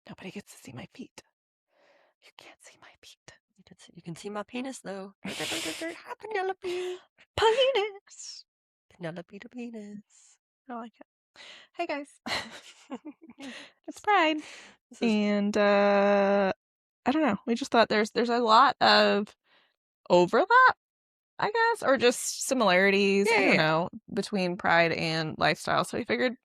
Nobody gets to see my feet. You can't see my feet. You can see my penis, though. Penelope. Penis. Penelope to penis. I like it. Hey, guys. It's Pride. And, I don't know. We just thought there's a lot of overlap, I guess, or just similarities, I don't know, between Pride and lifestyle. So we figured,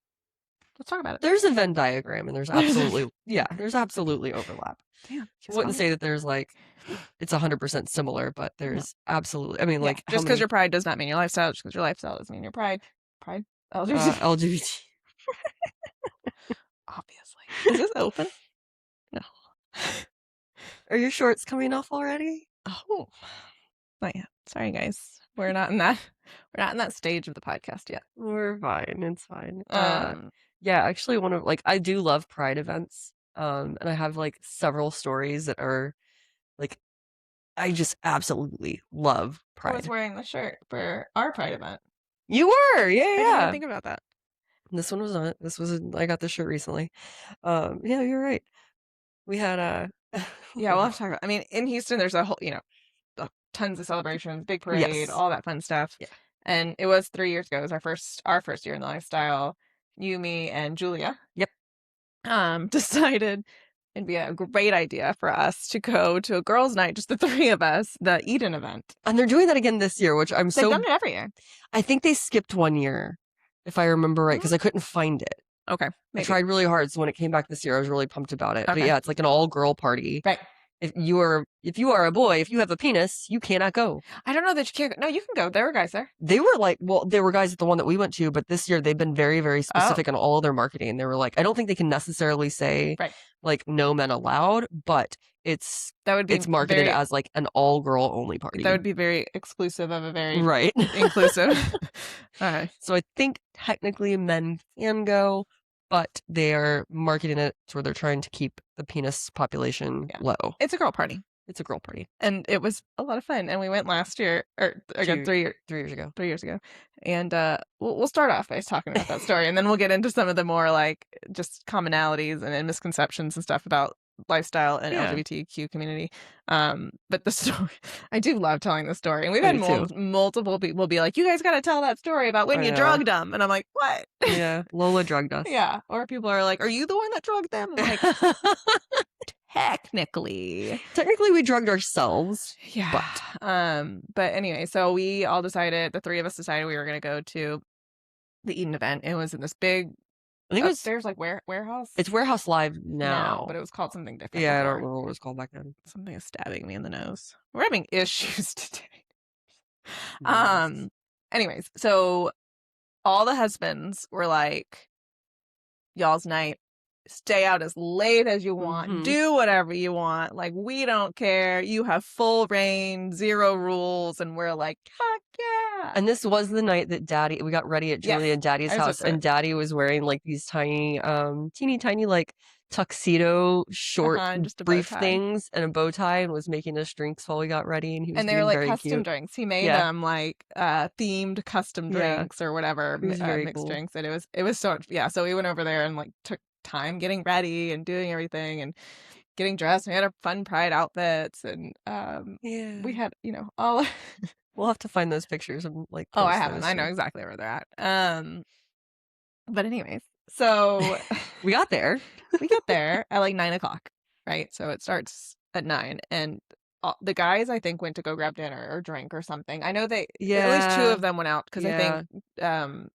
let's talk about it. There's a Venn diagram, and there's absolutely, there's absolutely overlap. Damn. I wouldn't say that there's like, it's 100% similar, but there's absolutely, I mean, like, just because your Pride does not mean your lifestyle, just because your lifestyle doesn't mean your Pride. Pride? LGBT. Obviously. Is this open? No. Are your shorts coming off already? Oh, not yet. Sorry, guys. We're not in that stage of the podcast yet. We're fine. It's fine. Yeah, actually, I do love Pride events. And I have like several stories that are like, I just absolutely love Pride. I was wearing the shirt for our Pride event. You were, yeah. I didn't even think about that. This one was not. I got this shirt recently. Yeah, you're right. We had yeah, we'll have to talk about. I mean, in Houston, there's a whole, tons of celebrations, big parade, all that fun stuff. Yeah. And it was 3 years ago. It was our first year in the lifestyle. You, me, and Julia. Yep. Decided it'd be a great idea for us to go to a girls' night, just the three of us, the Eden event. And they're doing that again this year, which They've done it every year. I think they skipped 1 year, if I remember right, because I couldn't find it. Okay. Maybe. I tried really hard, so when it came back this year, I was really pumped about it. Okay. But yeah, it's like an all-girl party. Right. If you are a boy, if you have a penis, you cannot go. I don't know that you can't. No, you can go. There were guys there. They were guys at the one that we went to, but this year they've been very, very specific in all of their marketing. They were like, I don't think they can necessarily say like no men allowed, but it's marketed as like an all-girl only party. That would be very exclusive of a very inclusive. So I think technically men can go, but they are marketing it to where they're trying to keep the penis population low. It's a girl party. It's a girl party. And it was a lot of fun. And we went last year, or again, 3 years ago. 3 years ago. And we'll start off by talking about that story. And then we'll get into some of the more like just commonalities and misconceptions and stuff about lifestyle and LGBTQ community. But the story, I do love telling the story. And we've had multiple people be like, you guys got to tell that story about when you drugged them. And I'm like, what? Yeah, Lola drugged us. Yeah. Or people are like, are you the one that drugged them? I'm like, technically we drugged ourselves. Yeah. But anyway, so we all decided, the three of us decided we were going to go to the Eden event. It was in this big, I think upstairs, like warehouse. It's Warehouse Live now, but it was called something different. Yeah, I don't remember what it was called back then. Something is stabbing me in the nose. We're having issues today. Anyways, so all the husbands were like, y'all's night. Stay out as late as you want. Do whatever you want. Like, we don't care. You have full reign, 0 rules. And we're like, fuck yeah. And this was the night that we got ready at Julia and Daddy's house. And Daddy was wearing like these tiny, teeny tiny, like tuxedo short brief things and a bow tie, and was making us drinks while we got ready. And he was they were like custom cute drinks. He made them like themed custom drinks or whatever, mixed drinks. And it was so much. So we went over there and like took time getting ready and doing everything and getting dressed. We had our fun Pride outfits, and we had all we'll have to find those pictures and like I haven't. I know exactly where they're at. But anyways, so we got there at like 9:00, right? So it starts at 9, and the guys I think went to go grab dinner or drink or something. I know at least 2 of them went out because I think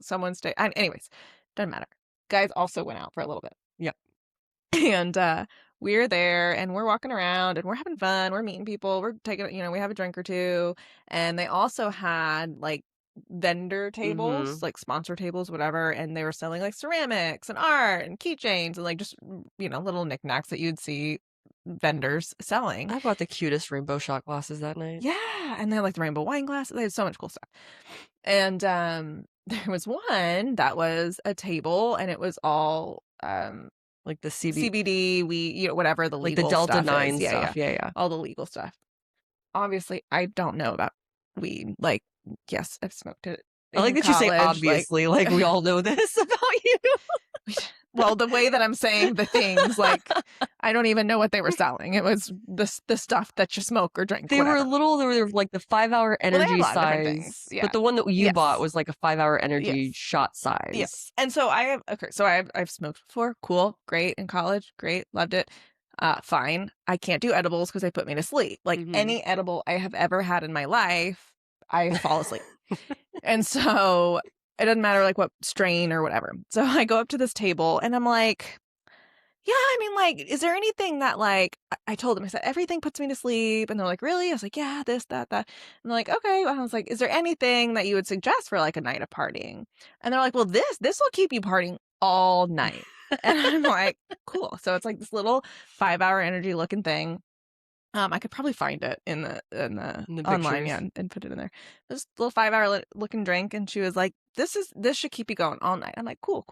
someone stayed. Anyways, doesn't matter. Guys also went out for a little bit. Yeah. And we're there and we're walking around and we're having fun. We're meeting people. We're taking, we have a drink or two. And they also had like vendor tables, like sponsor tables, whatever. And they were selling like ceramics and art and keychains and like just, little knickknacks that you'd see vendors selling. I bought the cutest rainbow shot glasses that night. Yeah. And they had like the rainbow wine glasses. They had so much cool stuff. And there was one that was a table, and it was all like the CBD, whatever the legal like the Delta stuff 9 is. stuff. Yeah. All the legal stuff. Obviously, I don't know about weed. Like, yes, I've smoked it. I like that college. You say obviously, like we all know this about you. Well, the way that I'm saying the things, like, I don't even know what they were selling. It was the stuff that you smoke or drink. They were like the 5-hour energy size. Yeah. But the one that you bought was like a 5-hour energy shot size. Yes. And so I've smoked before. Cool. Great. In college. Great. Loved it. Fine. I can't do edibles because they put me to sleep. Like any edible I have ever had in my life, I fall asleep. And so it doesn't matter like what strain or whatever. So I go up to this table and I'm like, yeah, I mean, like, is there anything that, like, I told them, I said, everything puts me to sleep. And they're like, really? I was like, yeah, this, that. And they're like, okay. Well, I was like, is there anything that you would suggest for like a night of partying? And they're like, well, this will keep you partying all night. And I'm like, cool. So it's like this little 5-hour energy looking thing. I could probably find it in the online, and put it in there. This little 5-hour looking drink, and she was like, "This should keep you going all night." I'm like, "Cool.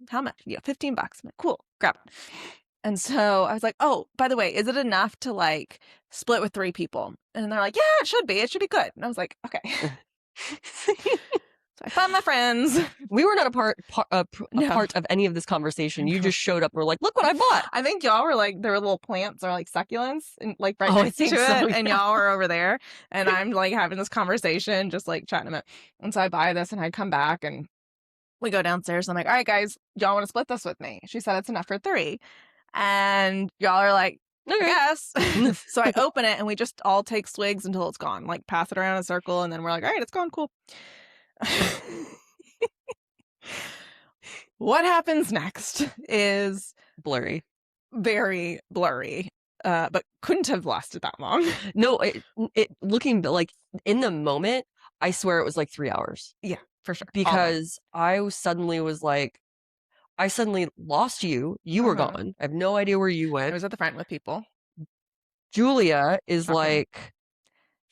How much? Yeah, $15." I'm like, "Cool, grab it." And so I was like, "Oh, by the way, is it enough to like split with 3 people?" And they're like, "Yeah, it should be. It should be good." And I was like, "Okay." So I found my friends. We were not a part of any of this conversation. You just showed up. We're like, look what I bought. I think y'all were like, there were little plants or like succulents and like right next to it. Yeah. And y'all were over there. And I'm like having this conversation, just like chatting about. And so I buy this and I come back and we go downstairs. And I'm like, all right, guys, y'all want to split this with me? She said it's enough for 3. And y'all are like, okay. Yes. So I open it and we just all take swigs until it's gone. Like pass it around in a circle. And then we're like, all right, it's gone. Cool. What happens next is blurry, very blurry, but couldn't have lasted that long. No, it looking like in the moment, I swear it was like 3 hours. Yeah, for sure. Because I suddenly lost you. You were gone. I have no idea where you went. I was at the front with people. Julia is like,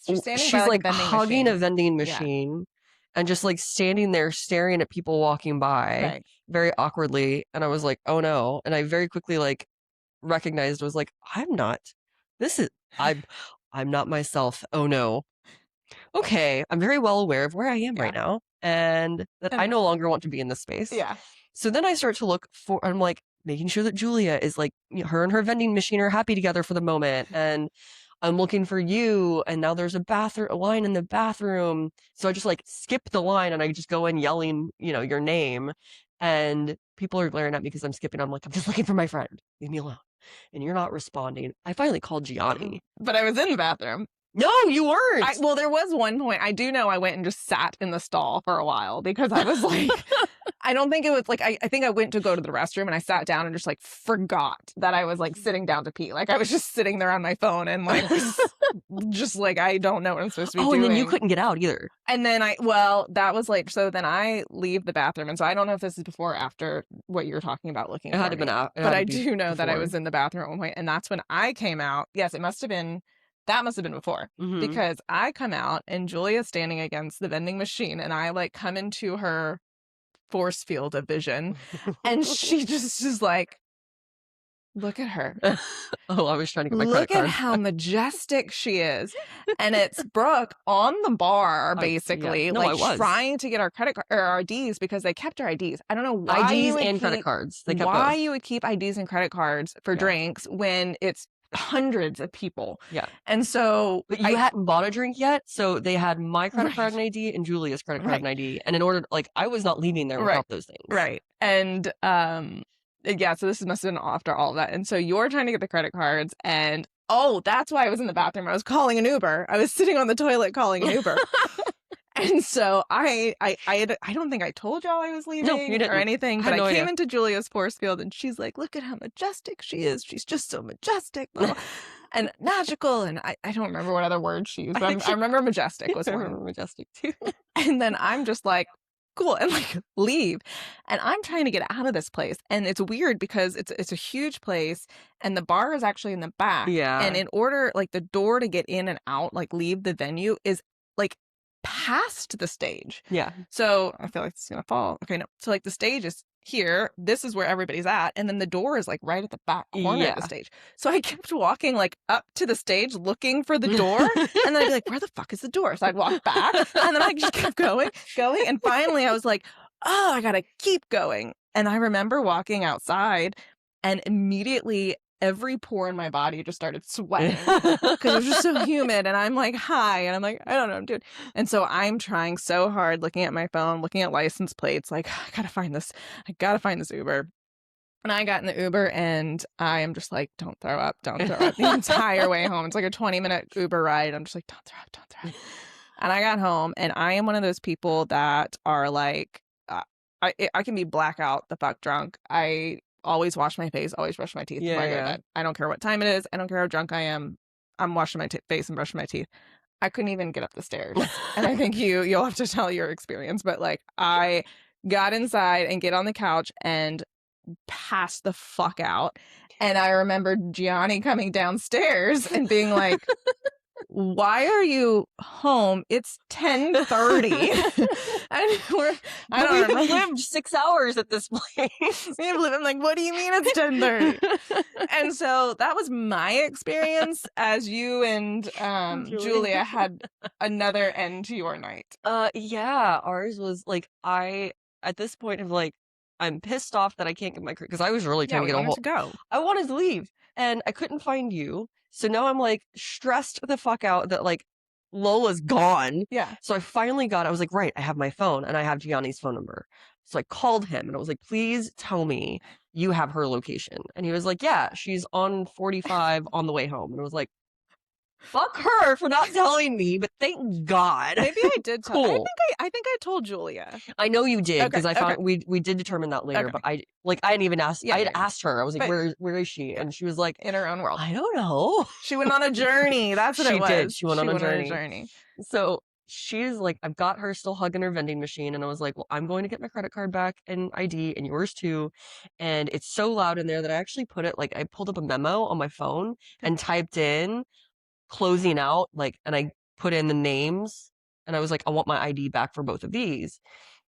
she's like hugging a vending machine. Yeah. And just like standing there staring at people walking by very awkwardly. And I was like, oh no. And I very quickly like recognized, was like, I'm not myself. Oh no. Okay. I'm very well aware of where I am right now. And that I no longer want to be in this space. Yeah. So then I start to look for, I'm like making sure that Julia is like, her and her vending machine are happy together for the moment. And I'm looking for you, and now there's a line in the bathroom. So I just like skip the line and I just go in yelling, your name. And people are glaring at me because I'm skipping. I'm like, I'm just looking for my friend. Leave me alone. And you're not responding. I finally called Gianni. But I was in the bathroom. No, you weren't. Well, there was one point. I do know I went and just sat in the stall for a while because I was like, I don't think it was like, I think I went to go to the restroom and I sat down and just like forgot that I was like sitting down to pee. Like I was just sitting there on my phone and like, just like, I don't know what I'm supposed to be doing. Oh, and then you couldn't get out either. And then that was like, so then I leave the bathroom. And so I don't know if this is before or after what you're talking about looking It had to been out. But I do know that I was in the bathroom at one point, and that's when I came out. Yes, that must have been before, because I come out and Julia's standing against the vending machine and I like come into her force field of vision and she just is like, look at her. Oh, I was trying to get my credit card. Look at how majestic she is. And it's Brooke on the bar, basically, trying to get our credit card or our IDs because they kept our IDs. I don't know why IDs and credit cards. They kept why both. You would keep IDs and credit cards for drinks when it's hundreds of people. Yeah. And so but you hadn't bought a drink yet, so they had my credit card and ID and Julia's credit card and ID. And in order like I was not leaving there without those things. Right. And so this must have been after all of that. And so you're trying to get the credit cards and that's why I was in the bathroom. I was calling an Uber. I was sitting on the toilet calling an Uber. And so I don't think I told y'all I was leaving or anything, but I came into Julia's force field and she's like, look at how majestic she is. She's just so majestic and magical. And I don't remember what other word she used, but I remember majestic was one. I remember majestic too. And then I'm just like, cool, and like leave. And I'm trying to get out of this place. And it's weird because it's a huge place and the bar is actually in the back. Yeah. And in order, like the door to get in and out, like leave the venue is like past the stage. Yeah. So I feel like it's gonna fall. Okay, no. So like the stage is here. This is where everybody's at, and then the door is like right at the back corner of the stage. So I kept walking like up to the stage looking for the door, and then I'd be like, "Where the fuck is the door?" So I'd walk back, and then I just kept going, and finally I was like, "Oh, I gotta keep going." And I remember walking outside and immediately every pore in my body just started sweating because it was just so humid. And I'm like, hi. And I'm like, I don't know what I'm doing. And so I'm trying so hard, looking at my phone, looking at license plates, like, I gotta find this Uber. And I got in the Uber and I am just like, don't throw up the entire way home. It's like a 20-minute Uber ride. I'm just like, don't throw up. And I got home and I am one of those people that are like, I can be blackout the fuck drunk. I always wash my face, always brush my teeth before I go to bed. I don't care what time it is. I don't care how drunk I am. I'm washing my face and brushing my teeth. I couldn't even get up the stairs. And I think you'll have to tell your experience. But like, I got inside and get on the couch and passed the fuck out. And I remember Gianni coming downstairs and being like, why are you home? It's 10:30. And we've lived 6 hours at this place. I'm like, what do you mean it's 10:30? And so that was my experience as you and Julia had another end to your night. Yeah, ours was like, at this point of like, I'm pissed off that I can't get my because I was really trying to get a hold. I wanted to leave and I couldn't find you. So now I'm like stressed the fuck out that like Lola's gone. Yeah. So I finally I was like, right, I have my phone and I have Gianni's phone number. So I called him and I was like, please tell me you have her location. And he was like, yeah, she's on 45 on the way home. And I was like, fuck her for not telling me, but thank God. Maybe I did tell. Cool. I think I told Julia. I know you did because I found we did determine that later. But I didn't even ask. I had asked her. I was like, where is she? And she was like, in her own world. I don't know. She went on a journey. That's what it was. She did. She went on a journey. So she's like, I've got her still hugging her vending machine, and I was like, well, I'm going to get my credit card back and ID and yours too. And it's so loud in there that I actually put it like I pulled up a memo on my phone and typed in closing out, like, and I put in the names and I was like, I want my ID back for both of these.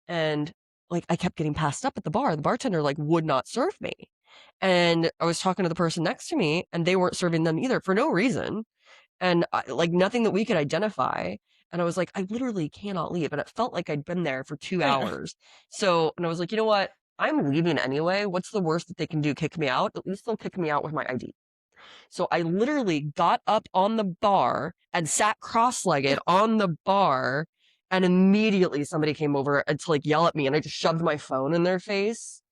And like, I kept getting passed up at the bar. The bartender like would not serve me. And I was talking to the person next to me and they weren't serving them either for no reason. And like nothing that we could identify. And I was like, I literally cannot leave. And it felt like I'd been there for 2 hours. So, and I was like, you know what? I'm leaving anyway. What's the worst that they can do? Kick me out? At least they'll kick me out with my ID. So I literally got up on the bar and sat cross-legged on the bar, and immediately somebody came over to like yell at me, and I just shoved my phone in their face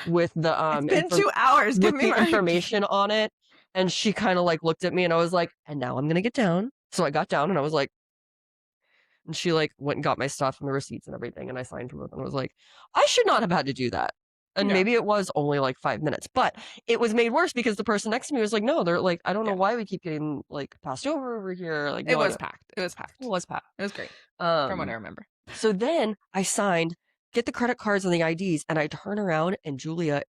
with the it's been 2 hours. Give me information on it. And she kind of like looked at me, and I was like, and now I'm gonna get down. So I got down, and I was like, and she like went and got my stuff and the receipts and everything, and I signed for both, and I was like, I should not have had to do that. And maybe it was only like 5 minutes, but it was made worse because the person next to me was like, no, they're like, I don't know why we keep getting like passed over here. Like, it was packed. It was packed. It was great. From what I remember. So then I signed, get the credit cards and the IDs, and I turn around and Julia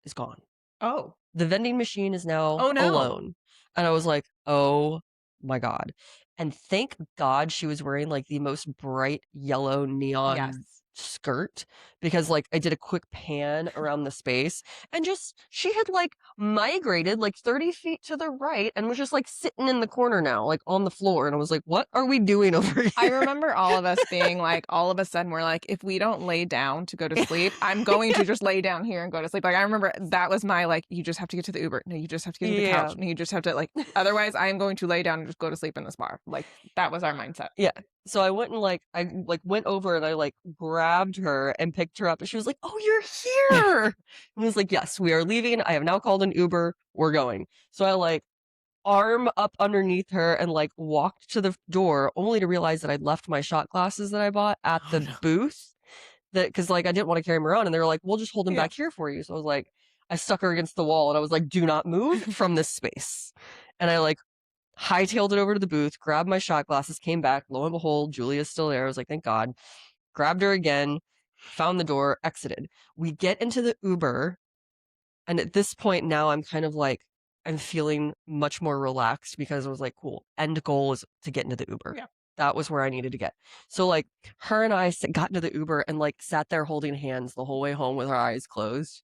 is gone. Oh. The vending machine is now alone. And I was like, oh my God. And thank God she was wearing like the most bright yellow neon skirt, because like I did a quick pan around the space and just she had like migrated like 30 feet to the right and was just like sitting in the corner now, like on the floor. And I was like, what are we doing over here? I remember all of us being like, all of a sudden we're like, if we don't lay down to go to sleep, I'm going to just lay down here and go to sleep. Like I remember that was my like, you just have to get to the Uber. No, you just have to get to the couch. No, you just have to like, otherwise I am going to lay down and just go to sleep in this bar. Like that was our mindset. Yeah. So I went and like, went over and I like grabbed her and picked her up, and she was like, oh, you're here. And I was like, yes, we are leaving. I have now called an Uber. We're going. So I like arm up underneath her and like walked to the door, only to realize that I'd left my shot glasses that I bought at the booth, that because like I didn't want to carry them around, and they were like, we'll just hold them back here for you. So I was like, I stuck her against the wall and I was like, do not move from this space. And I like hightailed it over to the booth, grabbed my shot glasses, came back. Lo and behold, Julia's still there. I was like, thank God. Grabbed her again, found the door, exited. We get into the Uber. And at this point now, I'm kind of like, I'm feeling much more relaxed because I was like, cool, end goal is to get into the Uber. Yeah. That was where I needed to get. So like her and I got into the Uber and like sat there holding hands the whole way home with our eyes closed.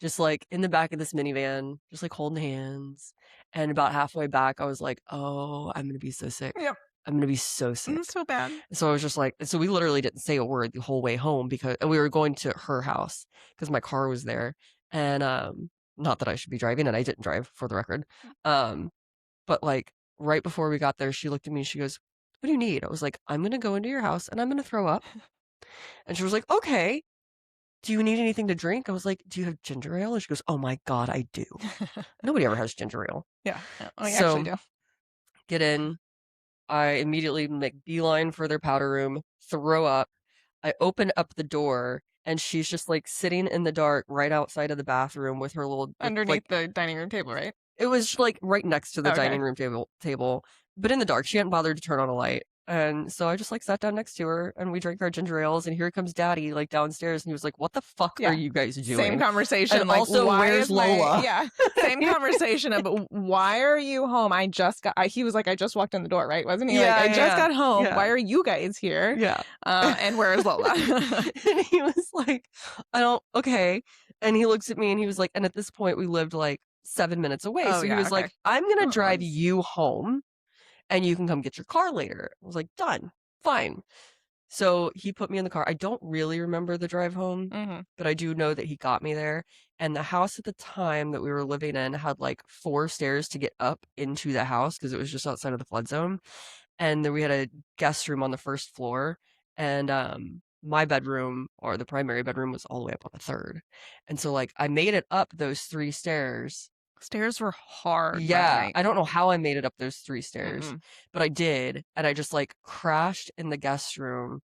Just like in the back of this minivan, just like holding hands. And about halfway back, I was like, oh, I'm going to be so sick. Yep. I'm gonna be so sick. That's so bad. So I was just like, so we literally didn't say a word the whole way home and we were going to her house because my car was there. And not that I should be driving, and I didn't drive, for the record. But like right before we got there, she looked at me and she goes, "What do you need?" I was like, "I'm gonna go into your house and I'm gonna throw up." And she was like, "Okay. Do you need anything to drink?" I was like, "Do you have ginger ale?" And she goes, "Oh my God, I do." Nobody ever has ginger ale. Yeah. I actually do. Get in. I immediately make beeline for their powder room, throw up. I open up the door, and she's just like sitting in the dark right outside of the bathroom with her little underneath the dining room table, right? It was like right next to the dining room table, but in the dark. She hadn't bothered to turn on a light. And so I just like sat down next to her and we drank our ginger ales, and here comes Daddy like downstairs and he was like, "What the fuck are you guys doing?" Same conversation. And like, also, where's Lola? Same conversation of, why are you home? He was like, "I just walked in the door," right? Wasn't he? Yeah, like, I just got home. Yeah. Why are you guys here? Yeah. And where's Lola? And he was like, okay. And he looks at me and he was like, and at this point we lived like 7 minutes away. So he was like, "I'm going to drive you home and you can come get your car later." I was like, "Done. Fine." So he put me in the car. I don't really remember the drive home, but I do know that he got me there. And the house at the time that we were living in had like 4 stairs to get up into the house because it was just outside of the flood zone. And then we had a guest room on the first floor. And my bedroom, or the primary bedroom, was all the way up on the 3rd. And so like I made it up those 3 stairs. Stairs were hard. Yeah, I don't know how I made it up those 3 stairs, but I did. And I just like crashed in the guest room,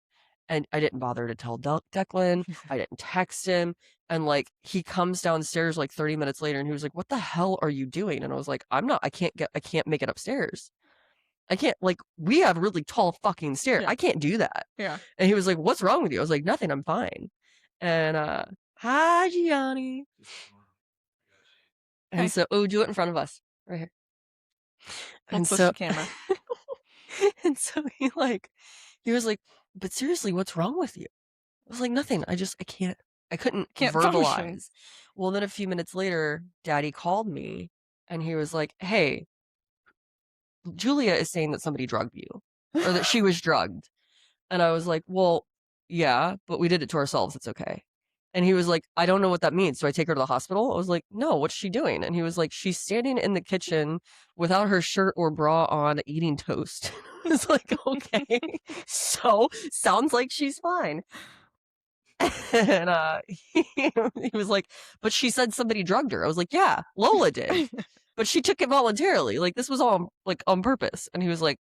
and I didn't bother to tell Declan. I didn't text him. And like he comes downstairs like 30 minutes later and he was like, "What the hell are you doing?" And I was like, I can't make it upstairs. I can't, like, we have really tall fucking stairs. I can't do that. Yeah. And he was like, "What's wrong with you?" I was like, "Nothing, I'm fine." And hi Gianni. And so, do it in front of us, right here. And so, the camera. And so he was like, "But seriously, what's wrong with you?" I was like, "Nothing. I couldn't verbalize." Function. Well, then a few minutes later, Daddy called me and he was like, "Hey, Julia is saying that somebody drugged you, or that she was drugged." And I was like, "Well, yeah, but we did it to ourselves. It's okay." And he was like, "I don't know what that means. Do I take her to the hospital?" I was like, "No, what's she doing?" And he was like, "She's standing in the kitchen without her shirt or bra on, eating toast." I was like, "Okay, so sounds like she's fine." And he was like, "But she said somebody drugged her." I was like, "Yeah, Lola did. But she took it voluntarily. Like, this was all like on purpose." And he was like,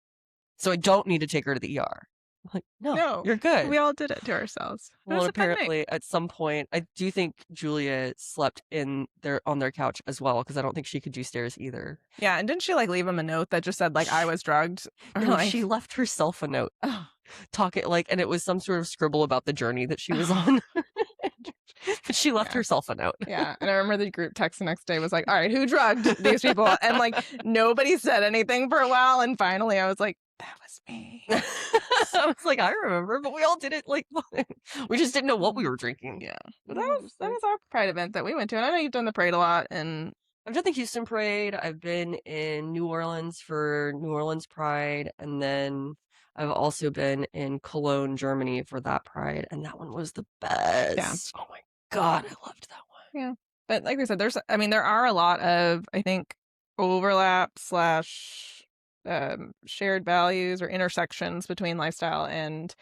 "So I don't need to take her to the ER." I'm like, no, you're good. We all did it to ourselves. Well, apparently at some point, I do think Julia slept on their couch as well, because I don't think she could do stairs either. Yeah, and didn't she like leave him a note that just said like, "I was drugged"? Or no, she left herself a note. Talking like, and it was some sort of scribble about the journey that she was on. But she left herself a note. Yeah, and I remember the group text the next day was like, "All right, who drugged these people?" And like nobody said anything for a while, and finally I was like, "That was me." I was like, "I remember," but we all did it like we just didn't know what we were drinking. Yeah, but that was our Pride event that we went to, and I know you've done the parade a lot, and I've done the Houston Parade. I've been in New Orleans for New Orleans Pride, and then I've also been in Cologne, Germany for that Pride, and that one was the best. Yeah. Oh my God, I loved that one. Yeah. But like we said, there are a lot of, I think, overlap / shared values or intersections between lifestyle and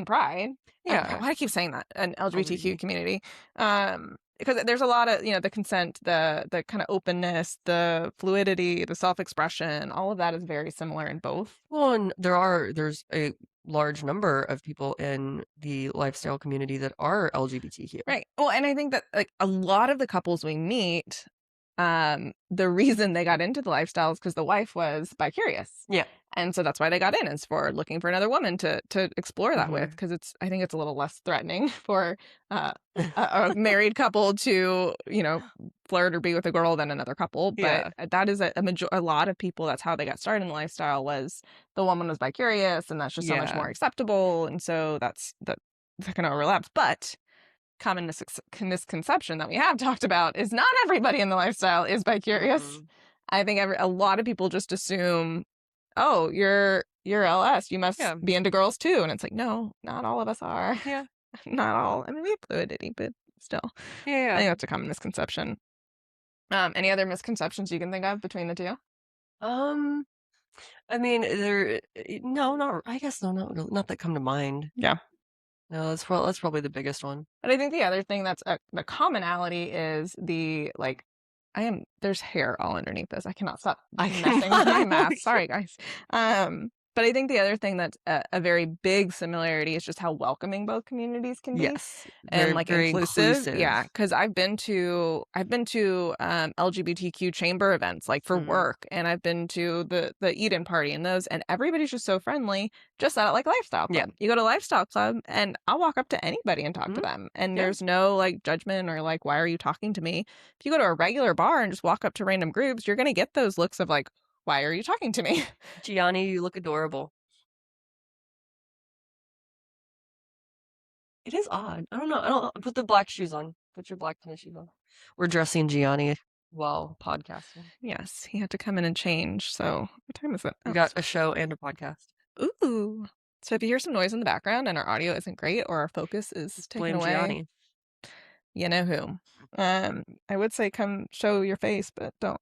Pride. Yeah. Why do I keep saying that? An LGBTQ community. Because there's a lot of, the consent, the kind of openness, the fluidity, the self-expression, all of that is very similar in both. Well, and there's a large number of people in the lifestyle community that are LGBTQ. Right. Well, and I think that like a lot of the couples we meet, the reason they got into the lifestyle is because the wife was bicurious. Yeah. And so that's why they got in, is for looking for another woman to explore that with, because I think it's a little less threatening for a married couple to, flirt or be with a girl than another couple. But that is a lot of people, that's how they got started in the lifestyle, was the woman was bicurious, and that's just so much more acceptable. And so that kind of overlaps. But common misconception that we have talked about is not everybody in the lifestyle is bicurious. I think a lot of people just assume, oh, you're you're LS, you must be into girls too. And it's like, no, not all of us are. Yeah. Not all. I mean, we have fluidity, but still. Yeah. I think that's a common misconception. Any other misconceptions you can think of between the two? I mean, I guess not really, not that come to mind. Yeah. No, that's probably the biggest one. But I think the other thing that's the commonality is the, like, there's hair all underneath this. I cannot stop messing with my math. Sorry, guys. But I think the other thing that's a very big similarity is just how welcoming both communities can be. Yes, and like very inclusive. Yeah, because I've been to LGBTQ chamber events, like for work, and I've been to the Eden party and those, and everybody's just so friendly. Just at like Lifestyle Club, you go to Lifestyle Club, and I'll walk up to anybody and talk to them, and there's no like judgment or like, why are you talking to me? If you go to a regular bar and just walk up to random groups, you're gonna get those looks of like, why are you talking to me? Gianni, you look adorable. It is odd. I don't know. Put the black shoes on. Put your black tennis shoes on. We're dressing Gianni while podcasting. Yes, he had to come in and change. So what time is it? We got a show and a podcast. Ooh. So if you hear some noise in the background and our audio isn't great or our focus is taken away, Gianni. You know who. I would say come show your face, but don't.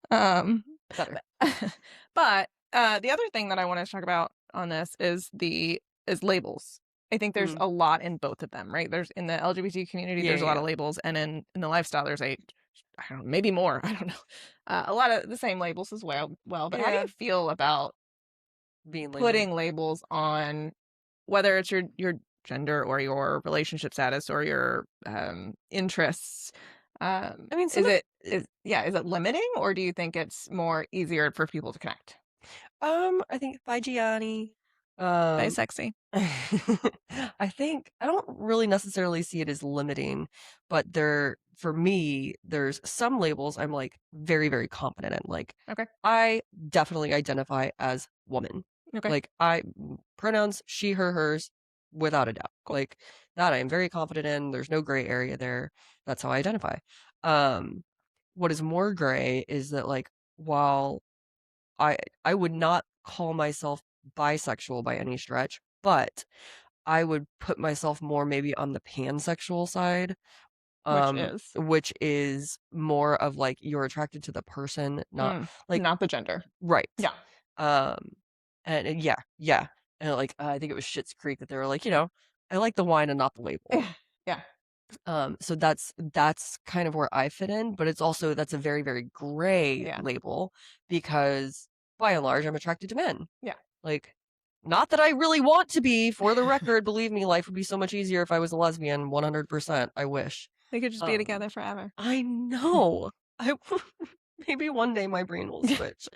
Better. But the other thing that I want to talk about on this is labels. I think there's a lot in both of them, right? There's in the LGBT community, there's a lot of labels, and in the lifestyle, there's I don't know, maybe more. I don't know. A lot of the same labels as well. But how do you feel about being putting labels on, whether it's your gender or your relationship status or your interests? I mean, is it limiting, or do you think it's more easier for people to connect? I think by Gianni. Very sexy. I think I don't really necessarily see it as limiting, but for me, there's some labels I'm like very, very confident in. Like, I definitely identify as woman. Like, pronouns she, her, hers, without a doubt. Like, that I am very confident in. There's no gray area there. That's how I identify. What is more gray is that, like, while I would not call myself bisexual by any stretch, but I would put myself more maybe on the pansexual side, which is more of like you're attracted to the person, not the gender, right? Yeah. And yeah, and like I think it was Schitt's Creek that they were like, I like the wine and not the label. Yeah. So that's kind of where I fit in, but it's also that's a very, very gray label because by and large I'm attracted to men. Yeah. Like, not that I really want to be, for the record, believe me, life would be so much easier if I was a lesbian, 100%. I wish. They could just be together forever. I know. Maybe one day my brain will switch.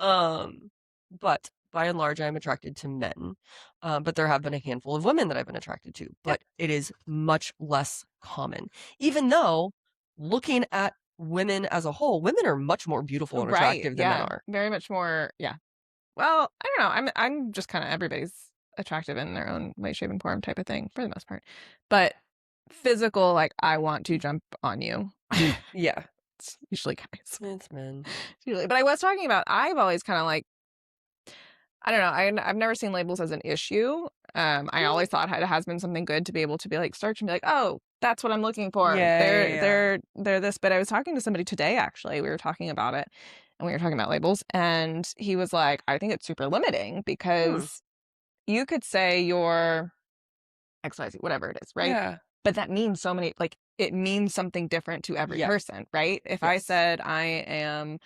But by and large, I'm attracted to men. But there have been a handful of women that I've been attracted to, but it is much less common. Even though, looking at women as a whole, women are much more beautiful and attractive than men are. Very much more, Well, I don't know. I'm just kind of, everybody's attractive in their own way, shape, and form type of thing for the most part. But physical, like, I want to jump on you. Yeah. It's usually guys. It's men. But I was talking about, I've always kind of like, I don't know. I've never seen labels as an issue. I always thought it has been something good to be able to be like, search and be like, oh, that's what I'm looking for. They're this. But I was talking to somebody today, actually. We were talking about it. And we were talking about labels, and he was like, I think it's super limiting because you could say you're XYZ, whatever it is, right? Yeah. But that means so many, like, it means something different to every person, right? If I said I am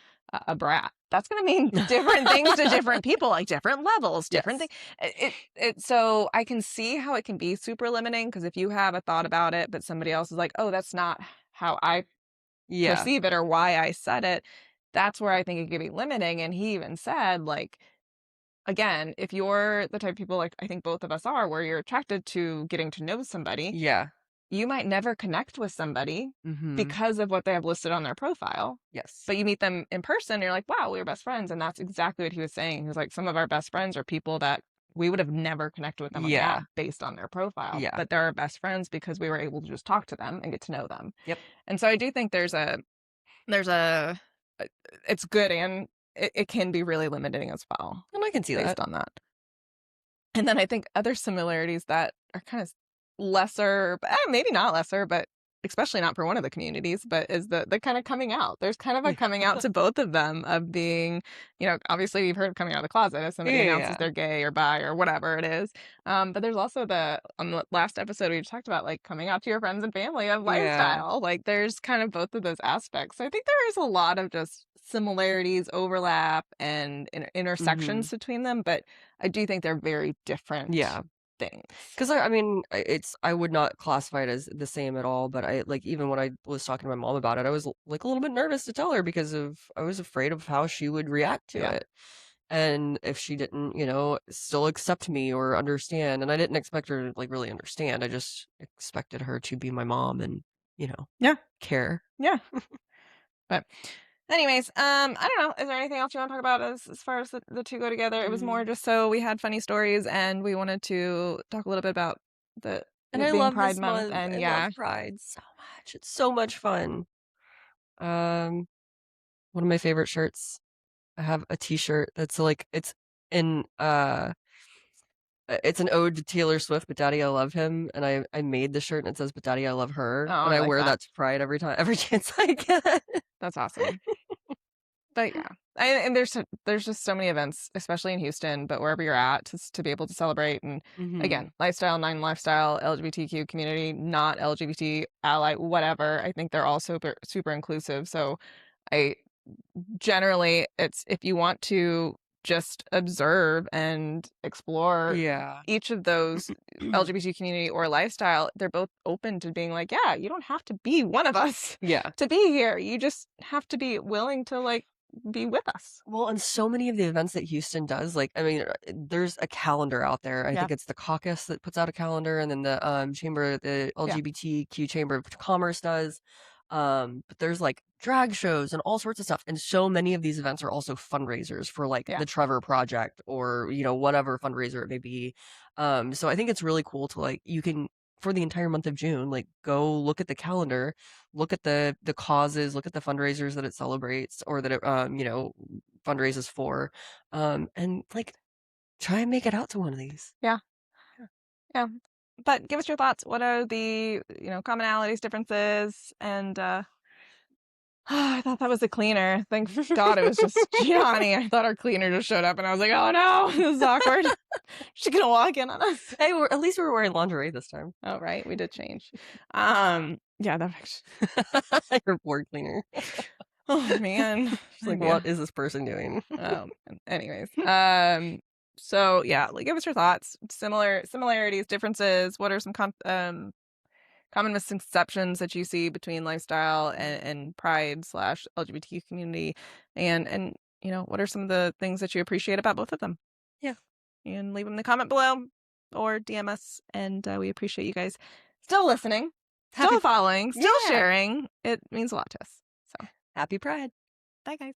a brat, that's going to mean different things to different people, like different levels, different things. So I can see how it can be super limiting, because if you have a thought about it, but somebody else is like, oh, that's not how I perceive it or why I said it, that's where I think it could be limiting. And he even said, like, again, if you're the type of people, like I think both of us are, where you're attracted to getting to know somebody, you might never connect with somebody because of what they have listed on their profile. Yes. But you meet them in person, and you're like, wow, we were best friends. And that's exactly what he was saying. He was like, some of our best friends are people that we would have never connected with them on the app based on their profile. Yeah. But they're our best friends because we were able to just talk to them and get to know them. Yep. And so I do think it's good and it can be really limiting as well. And I can see based on that. And then I think other similarities that are kind of lesser, maybe not lesser, but especially not for one of the communities, but is the kind of coming out. There's kind of a coming out to both of them of being, obviously you've heard of coming out of the closet if somebody announces they're gay or bi or whatever it is. But there's also on the last episode we talked about like coming out to your friends and family of lifestyle. Like there's kind of both of those aspects. So I think there is a lot of just similarities, overlap, and intersections between them, but I do think they're very different things. Because I mean, I would not classify it as the same at all. But I like even when I was talking to my mom about it, I was like a little bit nervous to tell her because I was afraid of how she would react to it, and if she didn't, still accept me or understand. And I didn't expect her to like really understand. I just expected her to be my mom and care. Yeah. But anyways, I don't know. Is there anything else you want to talk about as far as the two go together? It was more just so we had funny stories and we wanted to talk a little bit about and I love Pride Month. And I love Pride so much. It's so much fun. One of my favorite shirts. I have a t-shirt that's like it's an ode to Taylor Swift, but Daddy I love him, and I made the shirt and it says but Daddy I love her. And I wear that to Pride every chance I get. That's awesome. But yeah, and there's just so many events, especially in Houston, but wherever you're at, to be able to celebrate. And again, lifestyle, non-lifestyle, LGBTQ community, not LGBT ally, whatever. I think they're all super super inclusive. So generally it's if you want to just observe and explore each of those LGBT community or lifestyle, they're both open to being like, you don't have to be one of us to be here. You just have to be willing to like be with us. Well, and so many of the events that Houston does, like, I mean, there's a calendar out there. I think it's the caucus that puts out a calendar, and then the the LGBTQ Chamber of Commerce does. But there's like drag shows and all sorts of stuff. And so many of these events are also fundraisers for like the Trevor Project or, whatever fundraiser it may be. So I think it's really cool to like, you can, for the entire month of June, like go look at the calendar, look at the causes, look at the fundraisers that it celebrates or that it, fundraises for, and like try and make it out to one of these. Yeah. But give us your thoughts. What are the, commonalities, differences, and I thought that was the cleaner. Thank God it was just Gianni. I thought our cleaner just showed up and I was like, oh no, this is awkward. She's gonna walk in on us. Hey, at least we were wearing lingerie this time. Oh, right. We did change. Yeah, that actually... Your board cleaner. Oh man. She's like, what is this person doing? Anyways. So yeah, like give us your thoughts. Similarities, differences. What are some common misconceptions that you see between lifestyle and Pride / LGBTQ community, and what are some of the things that you appreciate about both of them? Yeah, and leave them in the comment below or DM us, and we appreciate you guys still listening, still following, still sharing. It means a lot to us. So happy Pride. Bye guys.